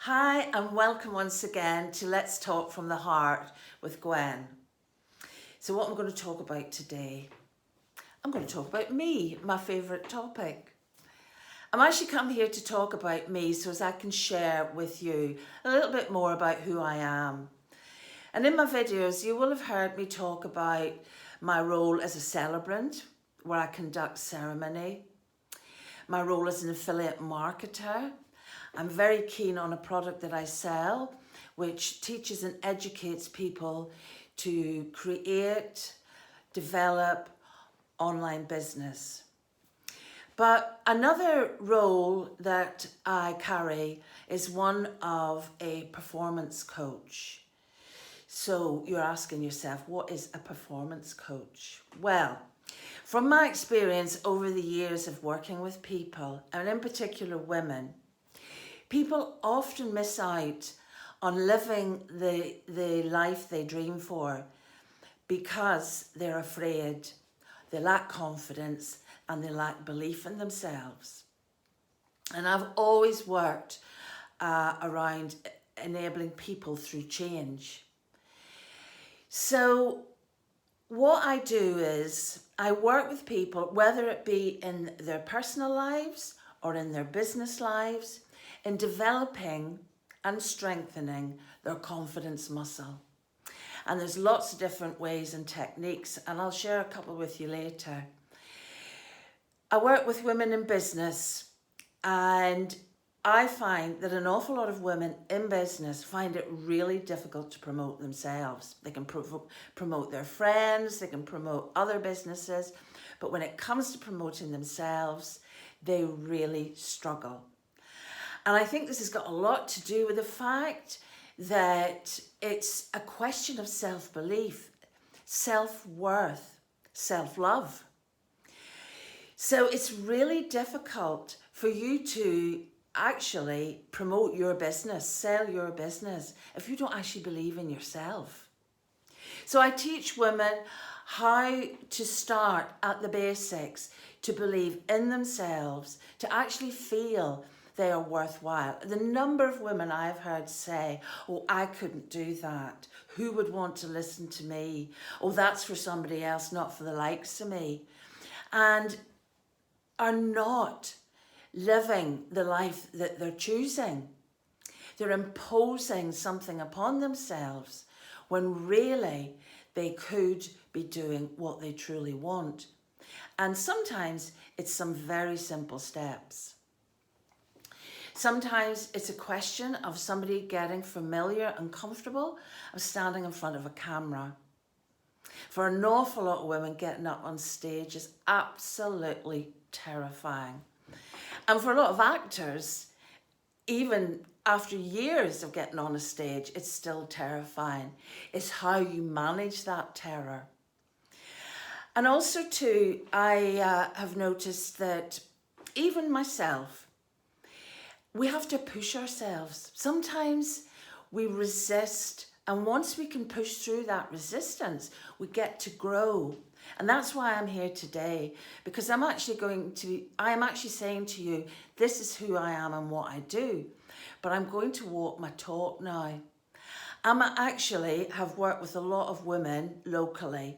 Hi and welcome once again to Let's Talk from the Heart with Gwen. So what I'm going to talk about today, I'm going to talk about me, my favourite topic. I'm actually come here to talk about me so as I can share with you a little bit more about who I am. And in my videos you will have heard me talk about my role as a celebrant, where I conduct ceremony, my role as an affiliate marketer. I'm very keen on a product that I sell, which teaches and educates people to create, develop online business. But another role that I carry is one of a performance coach. So you're asking yourself, what is a performance coach? Well, from my experience over the years of working with people, and in particular women, people often miss out on living the life they dream for because they're afraid, they lack confidence, and they lack belief in themselves. And I've always worked around enabling people through change. So what I do is I work with people, whether it be in their personal lives or in their business lives, in developing and strengthening their confidence muscle. And there's lots of different ways and techniques, and I'll share a couple with you later. I work with women in business, and I find that an awful lot of women in business find it really difficult to promote themselves. They can promote their friends, they can promote other businesses, but when it comes to promoting themselves, they really struggle. And I think this has got a lot to do with the fact that it's a question of self-belief, self-worth, self-love. So it's really difficult for you to actually promote your business, sell your business, if you don't actually believe in yourself. So I teach women how to start at the basics, to believe in themselves, to actually feel they are worthwhile. The number of women I've heard say, oh, I couldn't do that. Who would want to listen to me? Oh, that's for somebody else, not for the likes of me. And are not living the life that they're choosing. They're imposing something upon themselves when really they could be doing what they truly want. And sometimes it's some very simple steps. Sometimes it's a question of somebody getting familiar and comfortable of standing in front of a camera. For an awful lot of women, getting up on stage is absolutely terrifying. And for a lot of actors, even after years of getting on a stage, it's still terrifying. It's how you manage that terror. And also too, I have noticed that even myself, we have to push ourselves. Sometimes we resist, and once we can push through that resistance, we get to grow. And that's why I'm here today, because I am actually saying to you, this is who I am and what I do. But I'm going to walk my talk now. I actually have worked with a lot of women locally,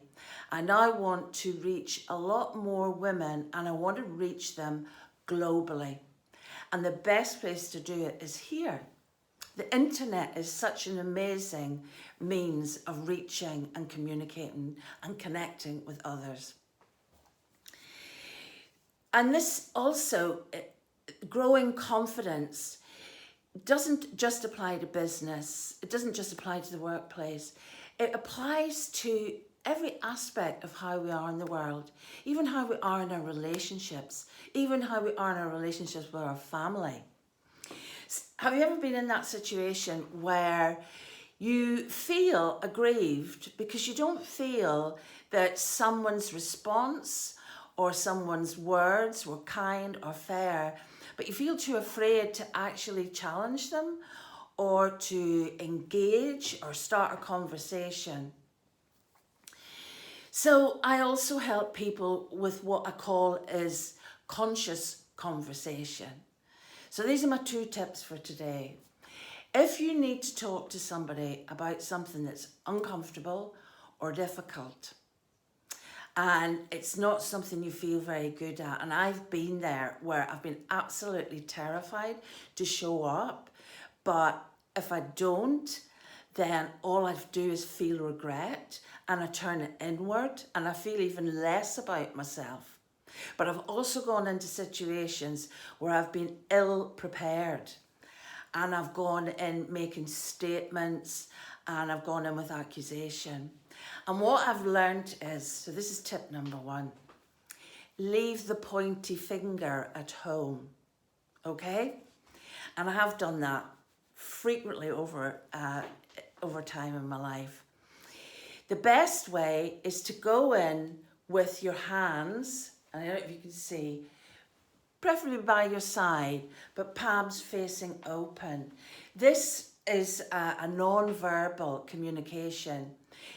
and I want to reach a lot more women, and I want to reach them globally. And the best place to do it is here. The internet is such an amazing means of reaching and communicating and connecting with others. And this also, growing confidence, doesn't just apply to business. It doesn't just apply to the workplace. It applies to every aspect of how we are in the world, even how we are in our relationships, even how we are in our relationships with our family. Have you ever been in that situation where you feel aggrieved because you don't feel that someone's response or someone's words were kind or fair, but you feel too afraid to actually challenge them or to engage or start a conversation? So I also help people with what I call is conscious conversation. So these are my two tips for today. If you need to talk to somebody about something that's uncomfortable or difficult, and it's not something you feel very good at, and I've been there where I've been absolutely terrified to show up, but if I don't, then all I do is feel regret, and I turn it inward, and I feel even less about myself. But I've also gone into situations where I've been ill prepared, and I've gone in making statements, and I've gone in with accusation. And what I've learned is, so this is tip number 1, leave the pointy finger at home, okay? And I have done that frequently over time in my life. The best way is to go in with your hands, and I don't know if you can see, preferably by your side, but palms facing open. This is a non-verbal communication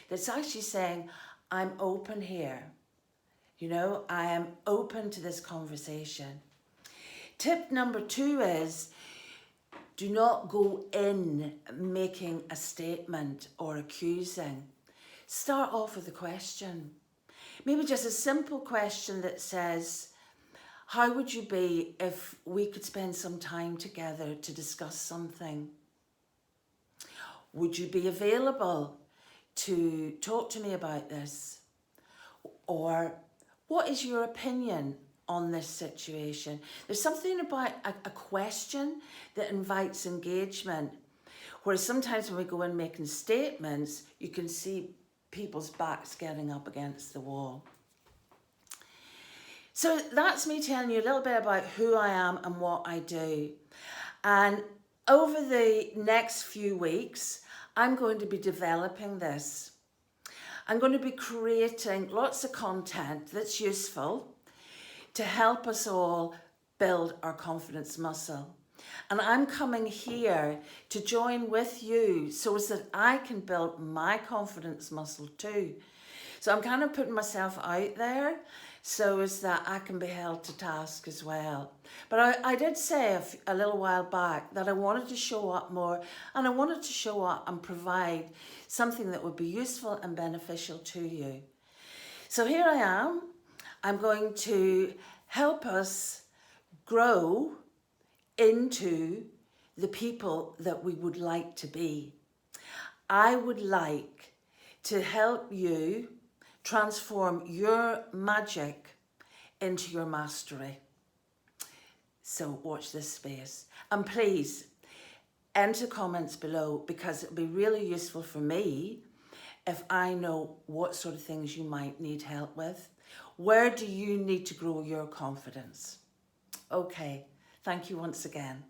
that's actually saying, I'm open here. You know, I am open to this conversation. Tip number 2 is, do not go in making a statement or accusing. Start off with a question. Maybe just a simple question that says, how would you be if we could spend some time together to discuss something? Would you be available to talk to me about this? Or what is your opinion on this situation? There's something about a question that invites engagement, whereas sometimes when we go in making statements, you can see people's backs getting up against the wall. So that's me telling you a little bit about who I am and what I do. And over the next few weeks, I'm going to be developing this. I'm going to be creating lots of content that's useful to help us all build our confidence muscle. And I'm coming here to join with you so that I can build my confidence muscle too. So I'm kind of putting myself out there so as that I can be held to task as well. But I did say a little while back that I wanted to show up more, and I wanted to show up and provide something that would be useful and beneficial to you. So here I am. I'm going to help us grow into the people that we would like to be. I would like to help you transform your magic into your mastery. So watch this space. And please enter comments below, because it'll be really useful for me if I know what sort of things you might need help with. Where do you need to grow your confidence? Okay, thank you once again.